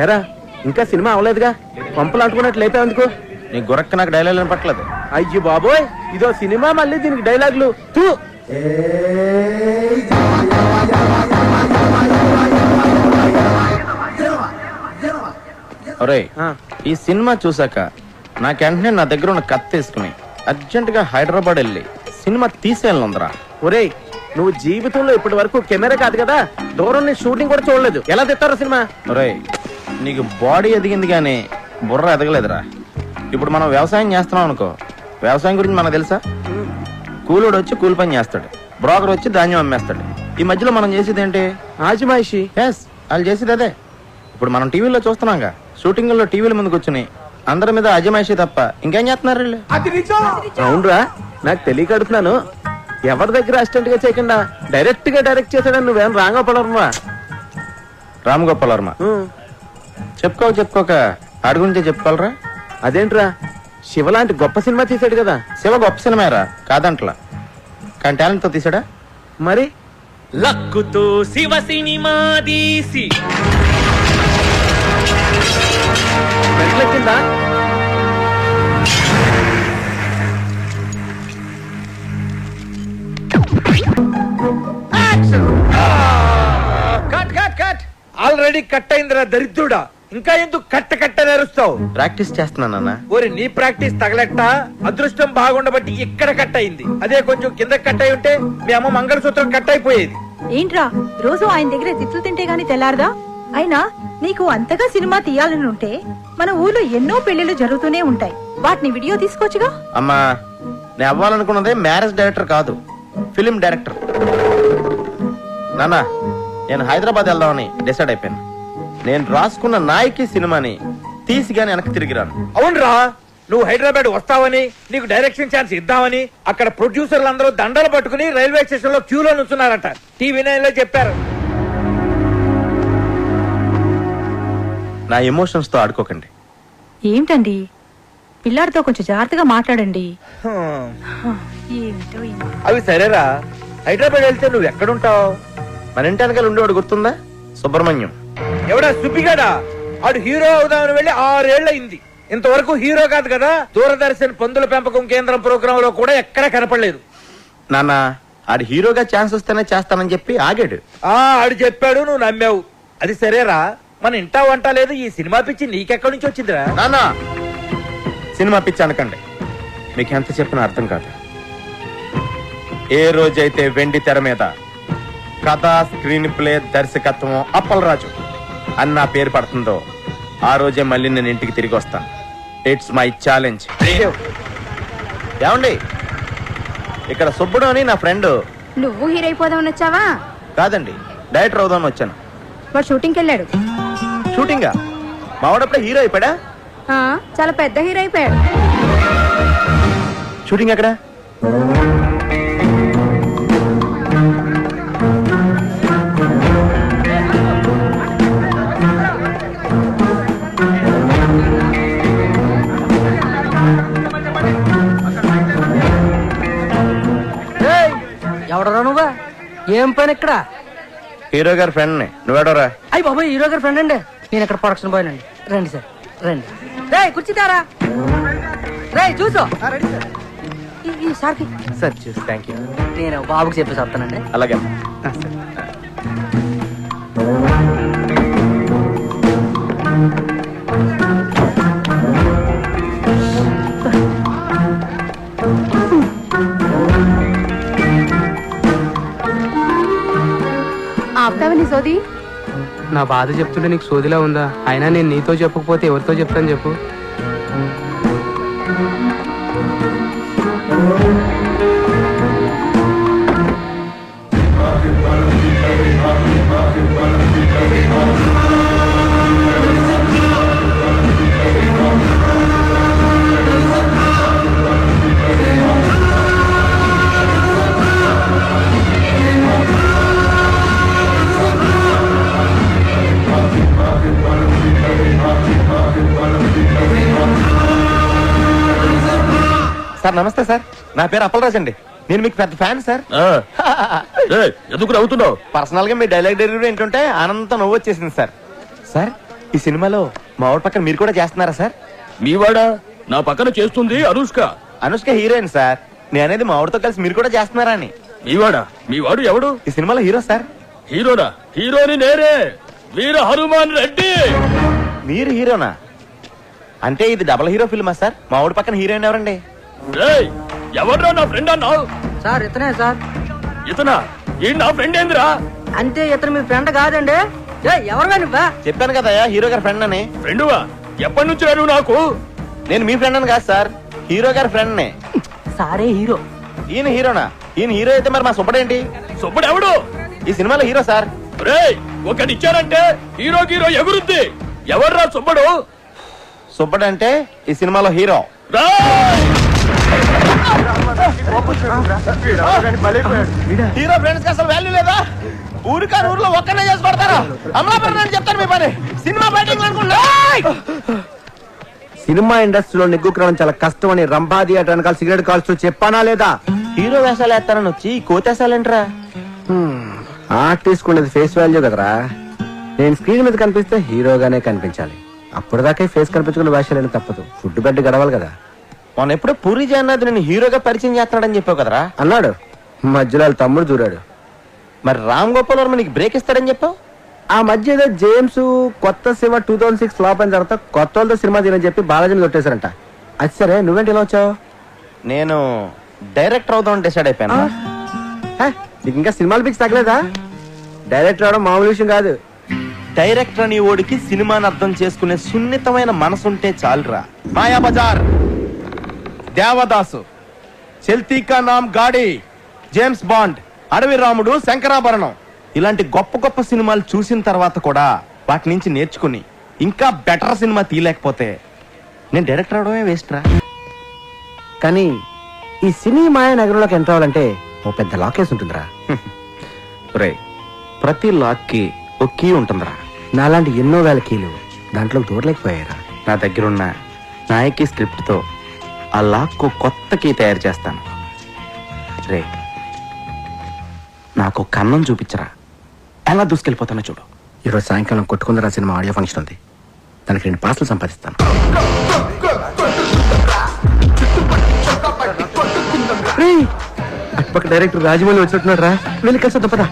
ఏరా ఇంకా సినిమా అవలేదుగా, పంపులు అంటుకున్నట్లు లేపే ఎందుకు? నీ గురక్క నాకు డైలాగ్ పట్టలేదు. అయ్యో బాబోయ్, ఇదో సినిమా మళ్ళీ దీనికి డైలాగులు తూ. ఒరే, ఈ సినిమా చూసాక నాకు వెంటనే నా దగ్గర ఉన్న కత్తి తీసుకుని అర్జెంట్ గా హైదరాబాద్ వెళ్ళి సినిమా తీసేయాలందరా. ఒరేయ్, నువ్వు జీవితంలో ఇప్పటి వరకు కెమెరా కాదు కదా, దూరం నుంచి షూటింగ్ కూడా చూడలేదు, ఎలా తెస్తారో సినిమా? ఒరే, నీకు బాడీ ఎదిగింది కానీ బుర్ర ఎదగలేదురా. ఇప్పుడు మనం వ్యవసాయం చేస్తున్నాం అనుకో, వ్యవసాయం గురించి మనకు తెలుసా? కూలోడు వచ్చి కూలి పని చేస్తాడు, బ్రోకర్ వచ్చి ధాన్యం అమ్మేస్తాడు. ఈ మధ్యలో మనం చేసేది ఏంటి? ఆజిమాయిషి. ఎస్, వాళ్ళు చేసేది అదే. ఇప్పుడు మనం టీవీలో చూస్తున్నాంగా, షూటింగ్ లో టీవీల ముందుకు వచ్చి అందరి మీద అజమాయిషి తప్ప ఇంకేం చేస్తున్నారు వీళ్ళు? అవునరా, నాకు తెలియక అడుగుతున్నాను. ఎవరి దగ్గర అసిస్టెంట్ గా చేయకుండా డైరెక్ట్ గా డైరెక్ట్ చేశాడని నువ్వేం రాంగోపాల్ వర్మ? రామగోపాల్ వర్మ చెప్పుకోక ఆడి గురించే చెప్పుకోవాలరా. అదేంట్రా, శివ లాంటి గొప్ప సినిమా తీసాడు కదా. శివ గొప్ప సినిమారా కాదంట్లా, కానీ టాలెంట్ తో తీసాడా? మరి లక్కుతో శివ సినిమా తీసి మెట్లెక్కిందా? ఆల్రెడీ కట్ అయిందిరా దరిద్రుడా, ఇంకా ఎందుకు కట్ట నేరుస్తావు? ప్రాక్టీస్ చేస్తున్నానన్నా. ఓరి నీ ప్రాక్టీస్ తగలెట్ట, అదృష్టం బాగుండబట్టి ఇక్కడ కట్ అయింది. అదే కొంచెం కింద కట్ అయి ఉంటే మీ అమ్మ మంగళసూత్రం కట్ అయిపోయేది. ఏంట్రా రోజు ఆయన దగ్గర తిట్లు తింటే గాని తెల్లారదా? అయినా నీకు అంతగా సినిమా తీయాలని ఉంటే మన ఊర్లో ఎన్నో పెళ్లిళ్ళు జరుగుతూనే ఉంటాయి, వాటిని వీడియో తీసుకోవచ్చుగా. అమ్మా, నేను అవ్వాలనుకున్నదే మ్యారేజ్ డైరెక్టర్ కాదు, ఫిలిం డైరెక్టర్. నాన్న, నేను హైదరాబాద్ వెళ్దామని డిసైడ్ అయిపోయాను. నేను రాసుకున్న నాయకి సినిమాని తీసి గాని వెనక్కి తిరిగిరాను. అవునరా, నువ్వు హైదరాబాద్ వస్తావని, నీకు డైరెక్షన్ ఛాన్స్ ఇద్దామని అక్కడ ప్రొడ్యూసర్లు అందరూ దండలు పట్టుకుని రైల్వే స్టేషన్ లో క్యూలో నుంచున్నారట. టీవీ 9 లో చెప్పారు. నా ఎమోషన్స్ తో ఆడుకోకండి. ఏంటండి, పిల్లాడితో కొంచెం జాగ్రత్తగా మాట్లాడండి. అవి సరేరా, హైదరాబాద్ వెళ్తే నువ్వు ఎక్కడుంటావు? మన ఇంటి వెనకాల ఉండేవాడు గుర్తుందా? సుబ్రహ్మణ్యం. ఎవడా సుబ్బిగాడా? ఆడు హీరో అవుదామని వెళ్ళి 6 ఏళ్లయింది. ఇంతవరకు హీరో కాదు కదా, దూరదర్శన్ పందుల పెంపకం కేంద్రం ప్రోగ్రామ్ లో కూడా ఎక్కడా కనపడలేదు. నాన్న, ఆడు హీరోగా ఛాన్స్ వస్తేనే చేస్తానని చెప్పి ఆగాడు. ఆడు చెప్పాడు, నువ్వు నమ్మావు. అది సరేరా, మన ఇంటా వంట లేదు, ఈ సినిమా పిచ్చి నీకెక్కడి నుంచి వచ్చిందిరా? నాన్న, సినిమా పిచ్చి అనకండి, మీకు ఎంత చెప్పినా అర్థం కాదు. ఏ రోజైతే వెండి తెర మీద కథ, స్క్రీన్ ప్లే, దర్శకత్వం అప్పలరాజు అన్న పేరు పడుతుందో ఆ రోజే మళ్ళీ నేను ఇంటికి తిరిగి వస్తాను. It's my challenge. ఏమండి, ఇక్కడ సుబ్బుడు అని నా ఫ్రెండ్. నువ్వు హీరో అయిపోదామని వచ్చావా? కాదండి, డైరెక్టర్ అవుదామని వచ్చాను. వాడు షూటింగ్కి వెళ్ళాడు. షూటింగా? మావాడప్పుడే హీరో అయిపోయా? చాలా పెద్ద హీరో అయిపోయాడు. షూటింగ్ ఎక్కడ? ఎవడరా నువ్వా? ఏం పని ఇక్కడ? హీరో గారి ఫ్రెండ్ ని. నువ్వేడోరా? అయ్యి బాబాయ్, హీరో గారి ఫ్రెండ్ అండి. నేను ఇక్కడ ప్రొడక్షన్ బాయ్ అండి. రండి సార్, రండి. రే కూర్చుతారా? రే చూసు సార్కి సార్ చూసి థ్యాంక్ యూ. నేను బాబుకి చెప్పేసి వస్తానండి. అలాగే. ఆపుతావని సోది? నా బాధ చెప్తుంటే నీకు సోదిలా ఉందా? అయినా నేను నీతో చెప్పకపోతే ఎవరితో చెప్తాను చెప్పు? సార్ నమస్తే సార్, నా పేరు అప్పలరాజ్ అండి. నేను మీకు పెద్ద ఫ్యాన్ సార్. ఎందుకు నవ్వుతున్నావు? పర్సనల్ గా మీ డైలాగ్ డెలివరీ ఏంటంటే ఆనందంతో నవ్వు వచ్చేసింది సార్. సార్ ఈ సినిమాలో మా ఊరి పక్కన మీరు కూడా చేస్తున్నారా సార్? మీవాడా నా పక్కన చేస్తుంది అనుష్క. Anushka heroine sir. నేను అనేది మా ఊరితో కలిసి మీరు కూడా చేస్తున్నారా అని. మీవాడు ఎవడు? ఈ సినిమాలో హీరో సార్. హీరోనా? హీరోని నేనే, వీర హనుమాన్ రెడ్డి. మీరు హీరోనా? అంటే ఇది డబుల్ హీరో ఫిల్మా సార్? మా ఊరి పక్కన హీరోయిన్ ఎవరండి? ఎవడ్రా నా ఫ్రెండ్ అన్నావు? సార్ ఇతనే సార్. ఇతనా? ఈ నా ఫ్రెండ్ ఏందిరా? అంటే ఇతను మీ ఫ్రెండ్ కాదండి. ఎవరు నువ్వా? చెప్పాను కదా హీరో గారి ఫ్రెండ్ అని. ఫ్రెండువా? ఎప్పటి నుంచి నువ్వు నాకు? నేను మీ ఫ్రెండ్ అని కాదు సార్, హీరో గారి ఫ్రెండ్ నే. సారే హీరో. ఈయన హీరోనా? ఈయన హీరో అయితే మరి మా సుబ్బడేంటి? సుబ్బడు ఎవడు? ఈ సినిమాలో హీరో సార్. ఒకటిచ్చారంటే హీరో హీరో ఎగురుద్ది. ఎవర్రా సుబ్బడు? సుబ్బడు అంటే ఈ సినిమాలో హీరో. హీరో ఫ్రెండ్స్ కి అసలు వాల్యూ లేదా? ఊరికాని ఊర్లో ఒక్కనే చేసి పడతారా? అమలాపురం చెప్తాను మీ పని. సినిమా బయటింగ్ అనుకుంటా. సినిమా ఇండస్ట్రీలో నిగ్గుక్రమం చాలా కష్టం అని రంభా థియేటర్ వెనకాల సిగరెట్ కాల్స్తూ చెప్పానా లేదా? హీరో వేషాలు వేస్తానని వచ్చి కోతేసాలంటరా? ఆర్టిస్ట్ ఉండేది ఫేస్ వాల్యూ కదరా. నేను స్క్రీన్ మీద కనిపిస్తే హీరోగానే కనిపించాలి. అప్పటిదాకా ఫేస్ కనిపించుకున్న వేషాలని తప్పదు. ఫుడ్ బెడ్ గడవాలి కదా. మొన్న ఎప్పుడో పూరి జగన్నాథ్ నేను హీరోగా పరిచయం చేస్తున్నాడని చెప్పావు కదరా? అన్నాడు. మధ్యలో వాళ్ళ తమ్ముడు దూరాడు. మరి రామ్ గోపాల్ వర్మ నీకు బ్రేక్ ఇస్తాడని చెప్పావు. ఆ మధ్య ఏదో జేమ్స్ కొత్త శివ 2006 ఫ్లాప్ అయిన తర్వాత కొత్త వాళ్ళతో సినిమా తీరని చెప్పి బాలాజీని కొట్టేశారంట. అది సరే, నువ్వేంటి ఇలా వచ్చావు? నేను డైరెక్టర్ అవుదామని డిసైడ్ అయిపోయాను. నీకు ఇంకా సినిమాలు పిక్స్ తగ్గలేదా? డైరెక్టర్ అవడం మామూలు విషయం కాదు. డైరెక్టర్ అని ఓడికి సినిమాని అర్థం చేసుకునే సున్నితమైన మనసుంటే చాలురా. మాయా బజార్, దేవదాసు, చల్తీ కా నామ్ గాడి, జేమ్స్ బాండ్, అడవి రాముడు, శంకరాభరణం ఇలాంటి గొప్ప గొప్ప సినిమాలు చూసిన తర్వాత కూడా వాటి నుంచి నేర్చుకుని ఇంకా బెటర్ సినిమా తీయలేకపోతే నేను డైరెక్టర్ అవడమే వేస్ట్ రా. కానీ ఈ సినీ మాయ నగరంలోకి ఎంటర్ అవ్వాలంటే ఓ పెద్ద లాకేస్ ఉంటుందిరా. రే, ప్రతి లాక్ కి ఒక కీ ఉంటుందిరా. నాలాంటి ఎన్నో వేల కీలు దాంట్లో దూరలేకపోయారా. నా దగ్గరున్న నాయకి స్క్రిప్ట్ తో ఆ లాక్ కు కొత్త కీ తయారు చేస్తాను. రే, నాకు కన్నం చూపించరా, ఎలా దూసుకెళ్ళిపోతానో చూడు. ఈరోజు సాయంకాలం కొట్టుకుందరా సినిమా ఆడియో ఫంక్షన్ ఉంది. దానికి 2 పార్సలు సంపాదిస్తాను. అటుపక్క డైరెక్టర్ రాజమౌళి వచ్చినట్టున్నాడు రా. వెళ్ళి కలిసి తప్పదా?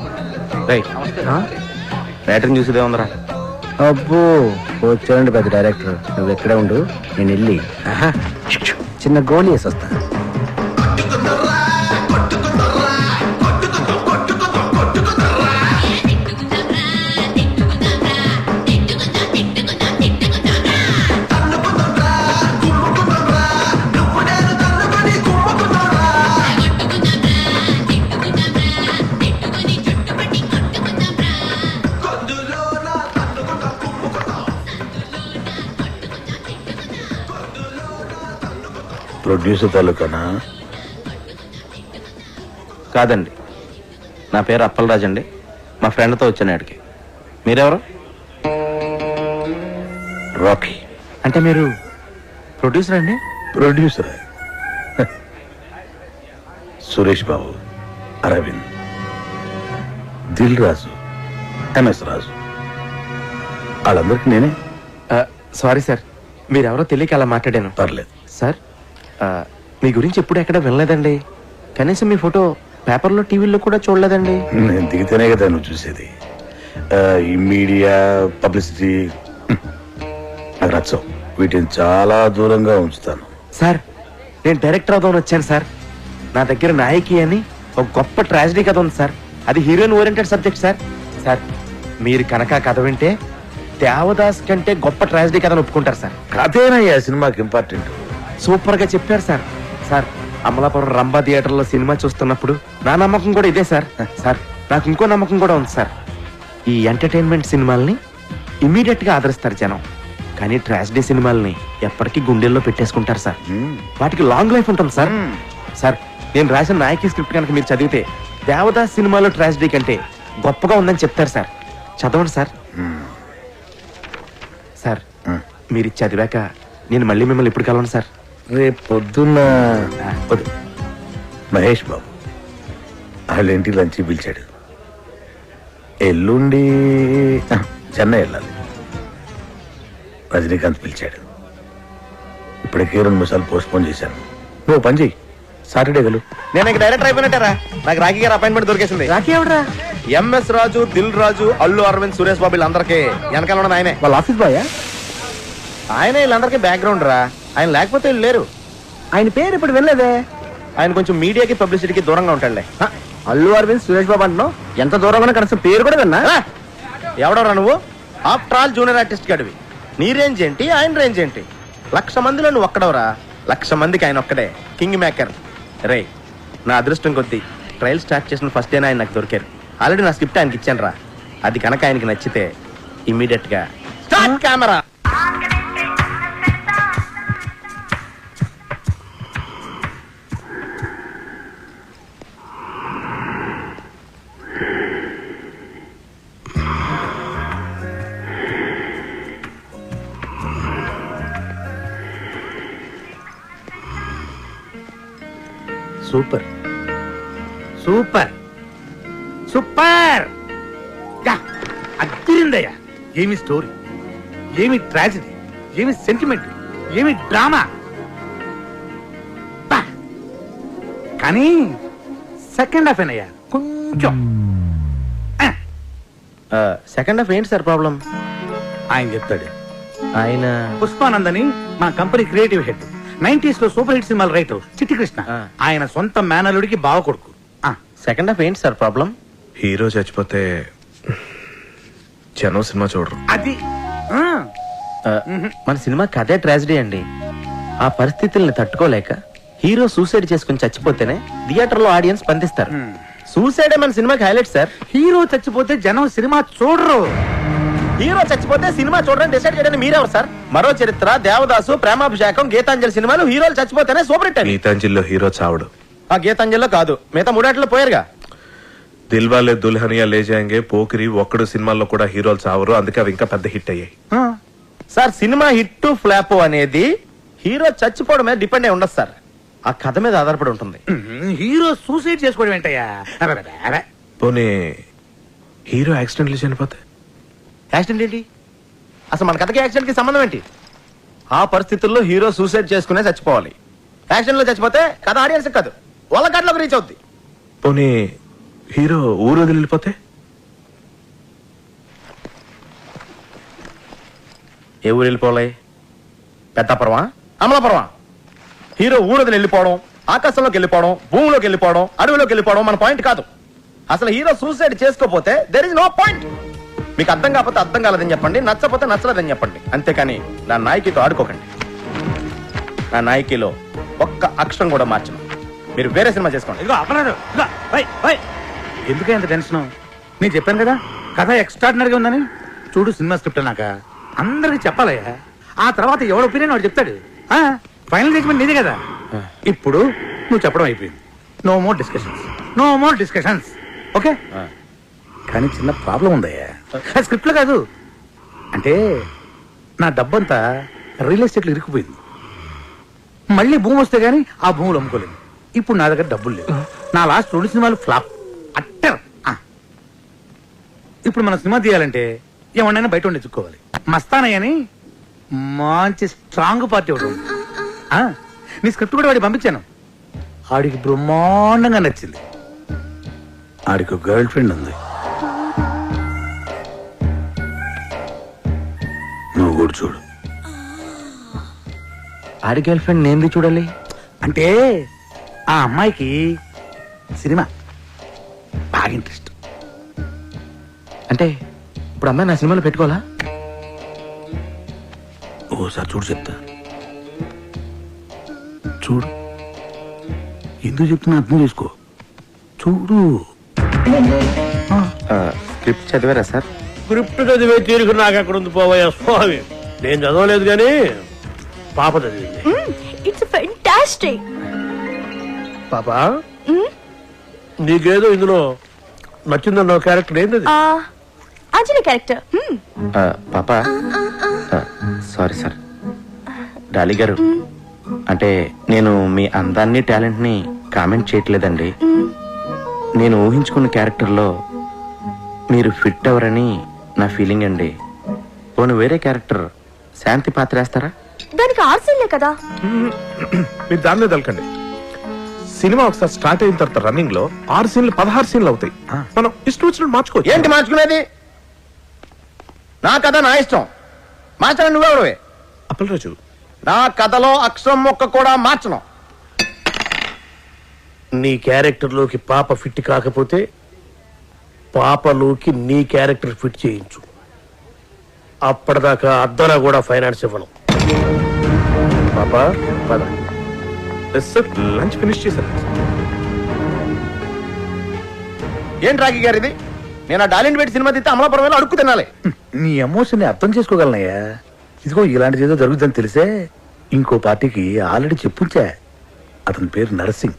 బ్యాటరీని చూసేదే ఉందరా. అబ్బో వచ్చాడండి పెద్ద డైరెక్టర్. నువ్వు ఎక్కడే ఉండు, నేను వెళ్ళి చిన్న గోళీ వేసి వస్తా. ప్రొడ్యూసర్ తాలూకానా? కాదండి, నా పేరు అప్పలరాజ్ అండి. మా ఫ్రెండ్తో వచ్చాను ఆడికి. మీరెవరు? రాకీ. అంటే మీరు ప్రొడ్యూసర్ అండి? ప్రొడ్యూసర్ సురేష్ బాబు, అరవింద్, దిల్ రాజు, ఎంఎస్ రాజు, వాళ్ళందరికీ నేనే. సారీ సార్, మీరెవరో తెలియక అలా మాట్లాడాను. పర్లేదు సార్, మీ గురించి ఎప్పుడు ఎక్కడ వినలేదండి. కనీసం మీ ఫోటో పేపర్లో టీవీలో కూడా చూడలేదండి. నేను దిగితేనే కదా నువ్వు చూసేది. ఈ మీడియా పబ్లిసిటీ నాకు నచ్చవు. వీటిని చాలా దూరంగా ఉంచుతాను. సార్, నేను డైరెక్టర్ అవుదామని వచ్చాను సార్. నా దగ్గర నాయకి అని ఒక గొప్ప ట్రాజడీ కథ ఉంది సార్. అది heroine oriented subject sir. Sir, మీరు కనుక కథ వింటే దేవదాస్ కంటే గొప్ప ట్రాజడీ కథను ఒప్పుకుంటారు సార్. కథేనయ్యా సినిమాకి ఇంపార్టెంట్. సూపర్ గా చెప్పారు sir. Sir, Amalapuram Rambha theatre లో సినిమా చూస్తున్నప్పుడు నా నమ్మకం కూడా ఇదే సార్. సార్, నాకు ఇంకో నమ్మకం కూడా ఉంది సార్. ఈ ఎంటర్టైన్మెంట్ సినిమాల్ని ఇమీడియట్ గా ఆదరిస్తారు జనం, కానీ ట్రాజడీ సినిమాల్ని ఎప్పటికీ గుండెల్లో పెట్టేసుకుంటారు సార్. వాటికి లాంగ్ లైఫ్ ఉంటుంది సార్. సార్, నేను రాసిన నాయకి స్క్రిప్ట్ కనుక మీరు చదివితే దేవదాస్ సినిమాలో ట్రాజడీ కంటే గొప్పగా ఉందని చెప్తారు సార్. చదవండి సార్. సార్, మీరు చదివాక నేను మళ్ళీ మిమ్మల్ని ఎప్పుడు కలవను సార్. రేపు పొద్దున్న వద్దు. మహేష్ బాబు వాళ్ళ ఇంటికి లంచ్ పిలిచాడు. ఎల్లుండి చెన్నై వెళ్ళాలి. రజనీకాంత్ పిలిచాడు. ఇప్పటికే 2 నిమిషాలు పోస్ట్ పోన్ చేశాను. నువ్వు పని చెయ్యి, సాటర్డే వెళ్ళు. నేను ఇంక డైరెక్టర్ అయిపోయినట్టారా? నాకు రాఖీ గారు అపాయింట్మెంట్ దొరికేసింది. రాఖీ ఎవడరా? ఎంఎస్ రాజు, దిల్ రాజు, అల్లు అరవింద్, సురేష్ బాబు వీళ్ళందరికీ వెనకాల ఉన్నది ఆయనే. వాళ్ళ ఆఫీస్ బాయ్? ఆయనే వీళ్ళందరికీ బ్యాక్గ్రౌండ్ రా. ఆయన లేకపోతే వీళ్ళు లేరు. ఆయన పేరు ఇప్పుడు వెళ్ళలేదే. ఆయన కొంచెం మీడియాకి పబ్లిసిటీకి దూరంగా ఉంటాడులే. అల్లు అరవింద్, సురేష్ బాబు అంటున్నావు. ఎంత దూరంగా కనీసం పేరు కూడా విన్నా. ఎవడరా నువ్వు? ఆఫ్టర్ ఆల్ జూనియర్ ఆర్టిస్ట్ గడివి. నీ రేంజ్ ఏంటి, ఆయన రేంజ్ ఏంటి? 1,00,000 మందిలో నువ్వు ఒక్కడవరా. 1,00,000 మందికి ఆయన ఒక్కడే కింగ్ మేకర్. రే, నా అదృష్టం కొద్దీ ట్రయల్ స్టార్ట్ చేసిన ఫస్ట్ డే ఆయన నాకు దొరికారు. ఆల్రెడీ నా స్క్రిప్ట్ ఆయనకి ఇచ్చాను రా. అది కనుక ఆయనకి నచ్చితే ఇమ్మీడియట్ గా start camera. Super super super అదిరిందయ్యా. ఏమి స్టోరీ, ఏమి ట్రాజడీ, ఏమి సెంటిమెంట్, ఏమి డ్రామా. కానీ సెకండ్ హాఫ్ ఏనయ్యా కొంచెం. సెకండ్ హాఫ్ ఏంటి సార్ ప్రాబ్లం? ఆయన చెప్తాడు. ఆయన పుష్పానందని మా కంపెనీ క్రియేటివ్ హెడ్, 90s లో సూపర్ హిట్ సినిమాలు రైటర్ చిట్టి కృష్ణ. ఆయన సొంత మేనలుడికి బావ కొడుకు. సెకండ్ హాఫ్ ఏంటి సార్ ప్రాబ్లం? హీరో చచ్చిపోతే జనం సినిమా చూడరు. అది మన సినిమా కథే ట్రాజడీ అండి. ఆ పరిస్థితుల్ని తట్టుకోలేక హీరో సూసైడ్ చేసుకుని చచ్చిపోతేనే థియేటర్ లో ఆడియన్స్ స్పందిస్తారు. సూసైడే మన సినిమాకి హైలైట్ సార్. హీరో చచ్చిపోతే జనం సినిమా చూడరు. హీరో చచ్చిపోతే సినిమా చూడడం డిసైడ్ చేయడానికి మీరెవరు సార్? మరో చరిత్ర, దేవదాసు, ప్రేమాభిషేకం, గీతాంజలి సినిమాలు హీరోలు చచ్చిపోతేనే సూపర్ హిట్. గీతాంజలిలో హీరో చావడు. ఆ గీతాంజలిలో కాదు, మిగతా 3 పోయారుగా. దిల్వాలే దుల్హనియా లే జాయేంగే, పోకిరి, ఒక్కడు సినిమాల్లో కూడా హీరోలు చావరు. అందుకే అవి ఇంకా పెద్ద హిట్ అయ్యాయి. సార్ సినిమా హిట్ ఫ్లాప్ అనేది హీరో చచ్చిపోవడం మీద డిపెండ్ అయి ఉండదు సార్. ఆ కథ మీద ఆధారపడి ఉంటుంది. హీరో సూసైడ్ చేసుకోవడం ఏంటయ్యా? పోనీ హీరో యాక్సిడెంట్లు చనిపోతే? యాక్సిడెంట్ ఏంటి? అసలు మన కథకి యాక్సిడెంట్ కి సంబంధం ఏంటి? ఆ పరిస్థితుల్లో హీరో సూసైడ్ చేసుకునే చచ్చిపోవాలి. యాక్సిడెంట్ లో చచ్చిపోతే కథ ఆడియన్స్ కాదు, వాళ్ళ కథలోకి రీచ్ అవుద్ది. పోనీ హీరో ఊరు వదిలిపోతే? ఏ ఊరు వెళ్ళిపోవాలి? పెద్దాపురమా, అమలాపురమా? హీరో ఊరు వదిలి వెళ్ళిపోవడం, ఆకాశంలోకి వెళ్ళిపోవడం, భూమిలోకి వెళ్ళిపోవడం, అడవిలోకి వెళ్ళిపోవడం మన పాయింట్ కాదు. అసలు హీరో సూసైడ్ చేసుకోపోతే దెర్ ఇస్ నో పాయింట్. మీకు అర్థం కాకపోతే అర్థం కాలేదని చెప్పండి, నచ్చపోతే నచ్చలేదని చెప్పండి. అంతేకాని నా నాయకితో ఆడుకోకండి. నా నాయకిలో ఒక్క అక్షరం కూడా మార్చను. మీరు వేరే సినిమా చేసుకోండి. ఇదిగో అపరాధం. ఎందుకే అంత టెన్షన్? నేను చెప్పాను కదా కథ ఎక్స్ట్రాడినరీగా ఉందని. చూడు సినిమా స్క్రిప్ట్ అన్నాక అందరికి చెప్పాలయ్యా. ఆ తర్వాత ఎవడు ఒపీనియన్ వాడు చెప్తాడు. ఫైనల్ జడ్జ్మెంట్ నీదే కదా. ఇప్పుడు నువ్వు చెప్పడం అయిపోయింది. No more discussions, no more discussions. Okay? కానీ చిన్న ప్రాబ్లం ఉందయ్యా. స్క్రిప్ట్ లో కాదు, అంటే నా డబ్బంతా రియల్ ఎస్టేట్లో ఇరుక్కుపోయింది. మళ్ళీ భూమి వస్తే గానీ ఆ భూములు అమ్ముకోలేదు. ఇప్పుడు నా దగ్గర డబ్బులు లేవు. నా లాస్ట్ 2 సినిమాలు ఫ్లాప్ అట్టర్. ఇప్పుడు మన సినిమా తీయాలంటే ఏమన్నా బయట ఉండి ఎత్తుక్కోవాలి. మస్తానయ్య అని మంచి స్ట్రాంగ్ పార్టీ ఒకటి ఉంది. నీ స్క్రిప్ట్ కూడా వాడికి పంపించాను. ఆడికి బ్రహ్మాండంగా నచ్చింది. ఆడికి గర్ల్ ఫ్రెండ్ ఉంది. నువ్వు కూడా చూడు. ఆడి గర్ల్ ఫ్రెండ్ నేను చూడాలి అంటే ఆ అమ్మాయికి సినిమా బాగా ఇంట్రెస్ట్. అంటే ఇప్పుడు అమ్మాయి నా సినిమాలో పెట్టుకోవాలా? ఓసారి చూడు చెప్తా. చూడు, ఎందుకు చెప్తున్నా అర్థం చేసుకో. చూడు. స్క్రిప్ట్ చదివారా సార్? స్క్రిప్ట్ చదివే తీరుకు నాకు ఎక్కడ ఉంది పోవయ్యా స్వామి. నేను చదవలేదు కానీ పాప చదివింది. It's fantastic. పాపా, నీకేదో ఇందులో నచ్చిందన్న క్యారెక్టర్ ఏంది? అంజలి క్యారెక్టర్. పాపా, సారీ సార్. డాలి గారు అంటే నేను మీ అందాన్ని టాలెంట్ని కామెంట్ చేయట్లేదండి. నేను ఊహించుకున్న క్యారెక్టర్లో మీరు ఫిట్ అవరని నా ఫీలింగ్ అండి. పోను వేరే క్యారెక్టర్ శాంతి పాత్ర వేస్తారా? దానికి ఆర్సీలే కదా. మీరు దానిలో తలకండి. సినిమా ఒకసారి స్టార్ట్ అయిన తర్వాత రన్నింగ్ లో 6 సీన్లు 16 సీన్లు అవుతాయి. మనం ఇష్టం వచ్చినట్టు మార్చుకోవచ్చు. ఏంటి మార్చుకునేది? నా కథ నా ఇష్టం, మార్చడం నువ్వెవడవే? అప్పలరాజు, నా కథలో అక్షరం మొక్క కూడా మార్చను. నీ క్యారెక్టర్ లోకి పాప ఫిట్ కాకపోతే పాపలోకి నీ క్యారెక్టర్ ఫిట్ చేయించు. అప్పటిదాకా అద్దరా కూడా ఫైనాన్స్ ఇవ్వను. పాపా పద. సార్ లంచ్ ఫినిష్ చేశారు. ఏంటి రాఖీ గారు ఇది? నేను ఆ డాలిండ్ పెట్టి సినిమా తీస్తే అమలాపురం వెళ్ళి అడుక్కు తినాలి. నీ ఎమోషన్ ని అర్థం చేసుకోగలనయ్యా. ఇదిగో ఇలాంటిది ఏదో జరుగుతుందని తెలిసే ఇంకో పార్టీకి ఆల్రెడీ చెప్పుంచా. అతని పేరు నరసింగ్.